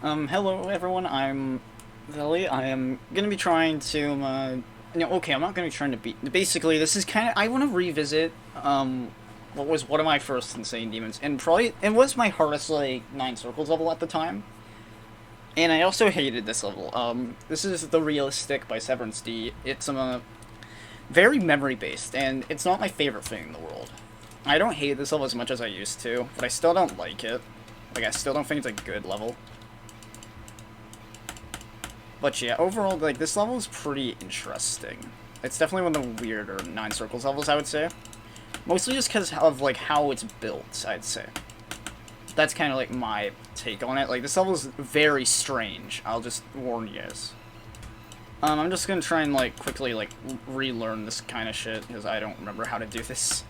Hello everyone, I'm Lily. I am gonna be trying to, no, okay, I'm not gonna be trying to beat, basically, this is kind of, I want to revisit, what was one of my first Insane Demons, and probably, it was my hardest, like, 9 Circles level at the time, and I also hated this level. This is the RealistiK by SeverenceD. It's, very memory-based, and it's not my favorite thing in the world. I don't hate this level as much as I used to, but I still don't like it. Like, I still don't think it's a good level. But yeah, overall, like, this level is pretty interesting. It's definitely one of the weirder 9 Circles levels, I would say. Mostly just because of, like, how it's built, I'd say. That's kind of, like, my take on it. Like, this level is very strange. I'll just warn you guys. I'm just gonna try and, like, quickly, like, relearn this kind of shit, because I don't remember how to do this.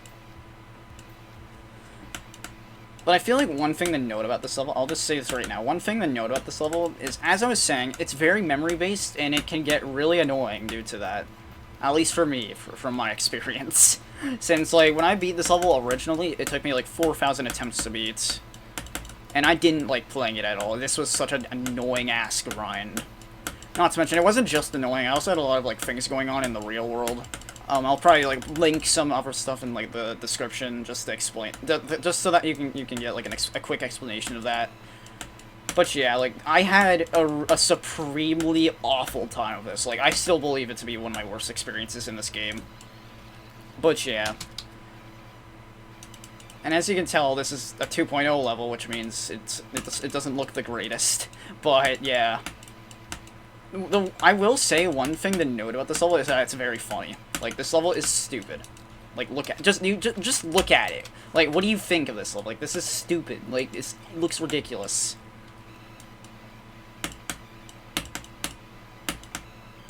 But I feel like one thing to note about this level, I'll just say this right now, one thing to note about this level is, as I was saying, it's very memory-based, and it can get really annoying due to that. At least for me, from my experience. Since, like, when I beat this level originally, it took me, like, 4,000 attempts to beat. And I didn't like playing it at all. This was such an annoying-ass grind. Not to mention, it wasn't just annoying, I also had a lot of, like, things going on in the real world. I'll probably, like, link some other stuff in, like, the description just to explain, just so that you can get, like, a quick explanation of that. But yeah, like, I had a supremely awful time with this. Like, I still believe it to be one of my worst experiences in this game. But yeah. And as you can tell, this is a 2.0 level, which means it doesn't look the greatest. But yeah. I will say one thing to note about this level is that it's very funny. Like, this level is stupid. Like, look at just look at it. Like, what do you think of this level? Like, this is stupid. Like, it looks ridiculous.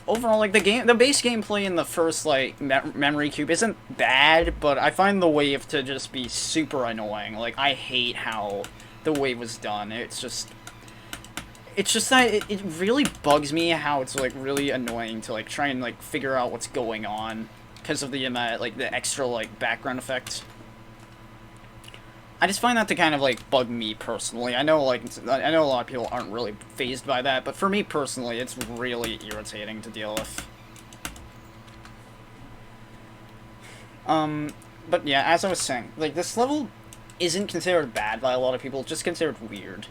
Overall, like, the base gameplay in the first, like, memory cube isn't bad, but I find the wave to just be super annoying. Like, I hate how the wave was done. It's just that it really bugs me how it's, like, really annoying to, like, try and, like, figure out what's going on because of the, like, the extra, like, background effect. I just find that to kind of, like, bug me personally. I know, like, I know a lot of people aren't really fazed by that, but for me personally, it's really irritating to deal with. But yeah, as I was saying, like, this level isn't considered bad by a lot of people, it's just considered weird.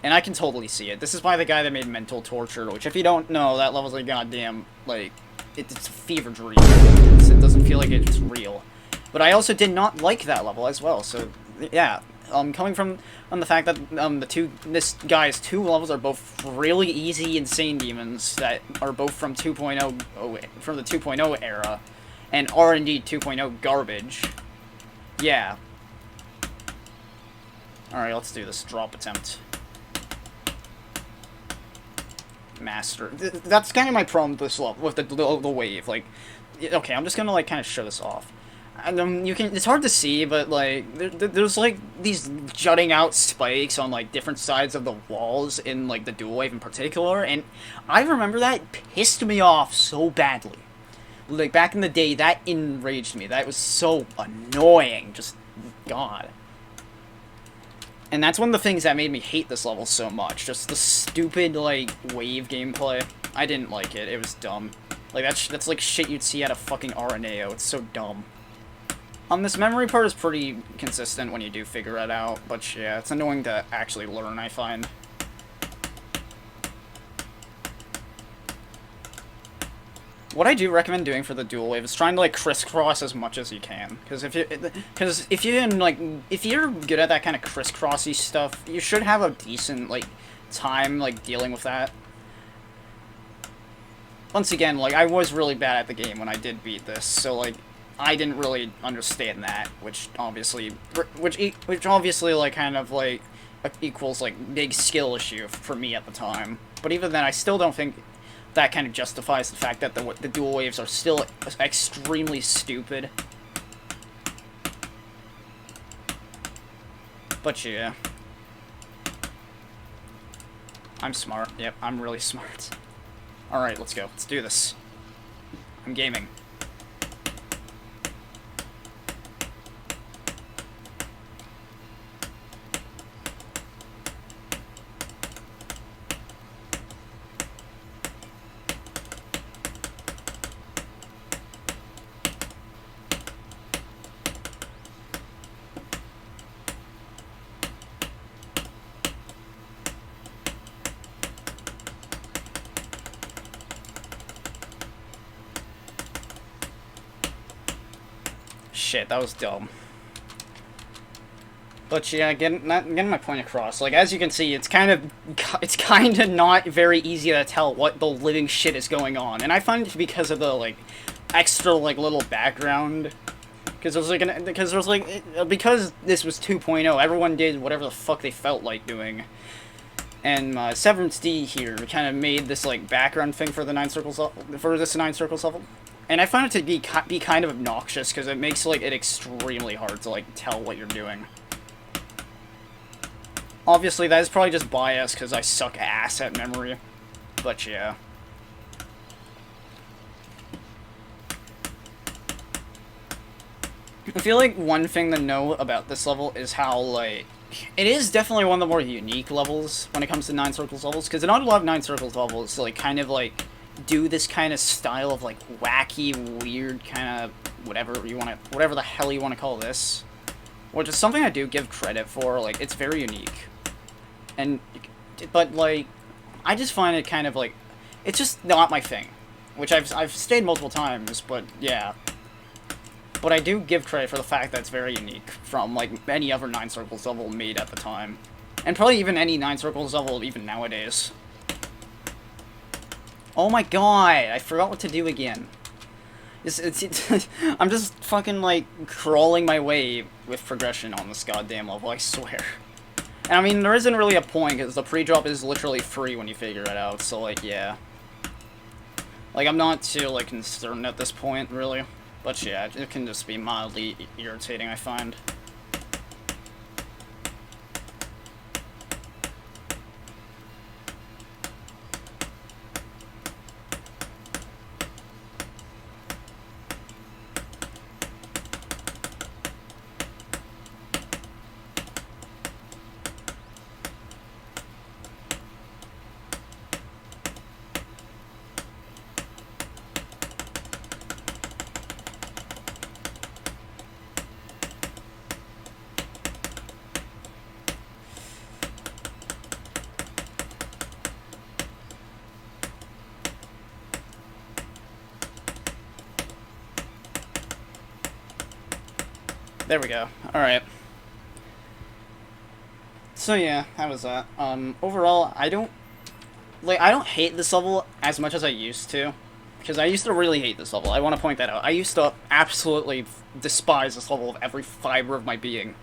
And I can totally see it. This is by the guy that made Mental Torture, which, if you don't know, that level's like goddamn, like, it's a fever dream. It doesn't feel like it's real. But I also did not like that level as well, so, yeah. Coming from the fact that, this guy's 2 levels are both really easy Insane Demons that are both from 2.0, from the 2.0 era, and are indeed 2.0 garbage. Yeah. Alright, let's do this drop attempt. Master. That's kind of my problem with this level, with the wave. Like, okay, I'm just gonna, like, kind of show this off. And you can, it's hard to see, but, like, there's, like, these jutting out spikes on, like, different sides of the walls in, like, the dual wave in particular, and I remember that pissed me off so badly. Like, back in the day, that enraged me. That was so annoying. Just, God. And that's one of the things that made me hate this level so much. Just the stupid, like, wave gameplay. I didn't like it. It was dumb. Like, that's like shit you'd see out of fucking RNAO. It's so dumb. This memory part is pretty consistent when you do figure it out. But yeah, it's annoying to actually learn, I find. What I do recommend doing for the dual wave is trying to, like, crisscross as much as you can, because if you're good at that kind of crisscrossy stuff, you should have a decent, like, time, like, dealing with that. Once again, like, I was really bad at the game when I did beat this, so, like, I didn't really understand that, which obviously, like, kind of, like, equals, like, big skill issue for me at the time. But even then, I still don't think that kind of justifies the fact that the dual waves are still extremely stupid. But yeah. I'm smart. Yep, I'm really smart. Alright, let's go. Let's do this. I'm gaming. shit, that was dumb. But yeah, getting my point across. Like, as you can see, it's kind of not very easy to tell what the living shit is going on, and I find it because of the like extra like little background. Because because this was 2.0, everyone did whatever the fuck they felt like doing, and SeverenceD here kind of made this like background thing for the 9 circles for this 9 circles level. And I find it to be kind of obnoxious because it makes like it extremely hard to like tell what you're doing. Obviously, that is probably just bias because I suck ass at memory, but yeah. I feel like one thing to know about this level is how, like, it is definitely one of the more unique levels when it comes to 9 circles levels, because not a lot of 9 circles levels, like, kind of, like, do this kind of style of, like, wacky, weird, kind of, whatever the hell you want to call this. Which is something I do give credit for, like, it's very unique. But, like, I just find it kind of, like, it's just not my thing. Which I've stated multiple times, but, yeah. But I do give credit for the fact that it's very unique from, like, any other 9 circles level made at the time. And probably even any 9 circles level even nowadays. Oh my god, I forgot what to do again. I'm just fucking, like, crawling my way with progression on this goddamn level, I swear. And I mean, there isn't really a point, because the pre-drop is literally free when you figure it out, so, like, yeah. Like, I'm not too, like, concerned at this point, really. But yeah, it can just be mildly irritating, I find. There we go. Alright. So yeah, that was that. Overall, I don't hate this level as much as I used to. Because I used to really hate this level. I want to point that out. I used to absolutely despise this level with every fiber of my being.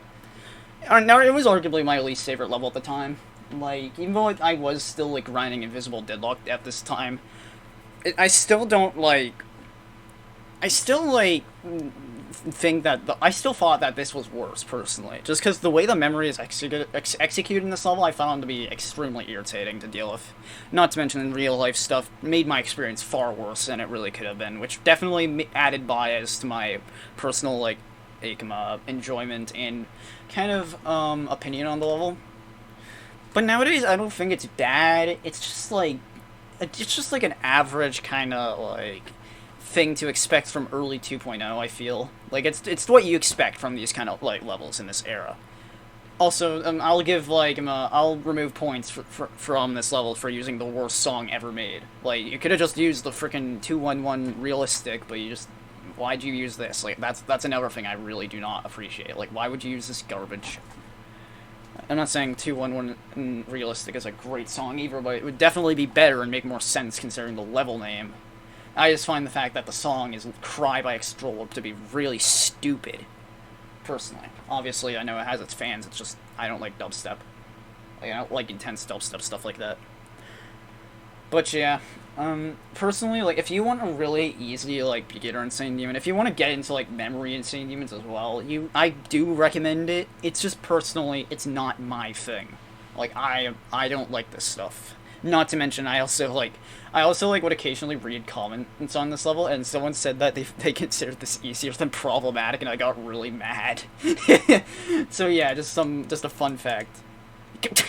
Now, it was arguably my least favorite level at the time. Like, even though I was still, like, grinding Invisible Deadlock at this time, I still don't, like... I still, like... think that I still thought that this was worse, personally. Just because the way the memory is executed in this level, I found to be extremely irritating to deal with. Not to mention, in real-life stuff made my experience far worse than it really could have been, which definitely added bias to my personal, like enjoyment and kind of, opinion on the level. But nowadays, I don't think it's bad. It's just like an average kind of, like... thing to expect from early 2.0, I feel. Like, it's what you expect from these kind of, like, levels in this era. Also, I'll give, like, I'll remove points from this level for using the worst song ever made. Like, you could have just used the frickin' 211 RealistiK, but you just... why'd you use this? Like, that's another thing I really do not appreciate. Like, why would you use this garbage? I'm not saying 211 RealistiK is a great song either, but it would definitely be better and make more sense considering the level name. I just find the fact that the song is Cry by Extrol to be really stupid, personally. Obviously, I know it has its fans, it's just, I don't like dubstep. Like, I don't like intense dubstep, stuff like that. But yeah, personally, like, if you want a really easy, like, beginner Insane Demon, if you want to get into, like, memory Insane Demons as well, I do recommend it. It's just, personally, it's not my thing. Like, I don't like this stuff. Not to mention, I also would occasionally read comments on this level, and someone said that they considered this easier than problematic, and I got really mad. So yeah, just a fun fact.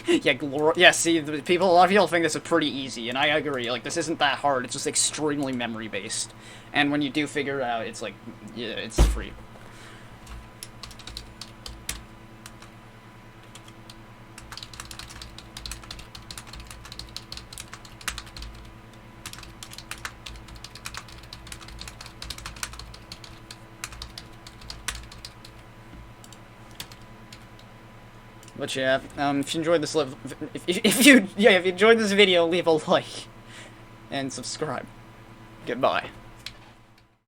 Yeah, see, a lot of people think this is pretty easy, and I agree. Like, this isn't that hard. It's just extremely memory based, and when you do figure it out, it's like, yeah, it's free. But yeah, if you enjoyed this if you enjoyed this video, leave a like and subscribe. Goodbye.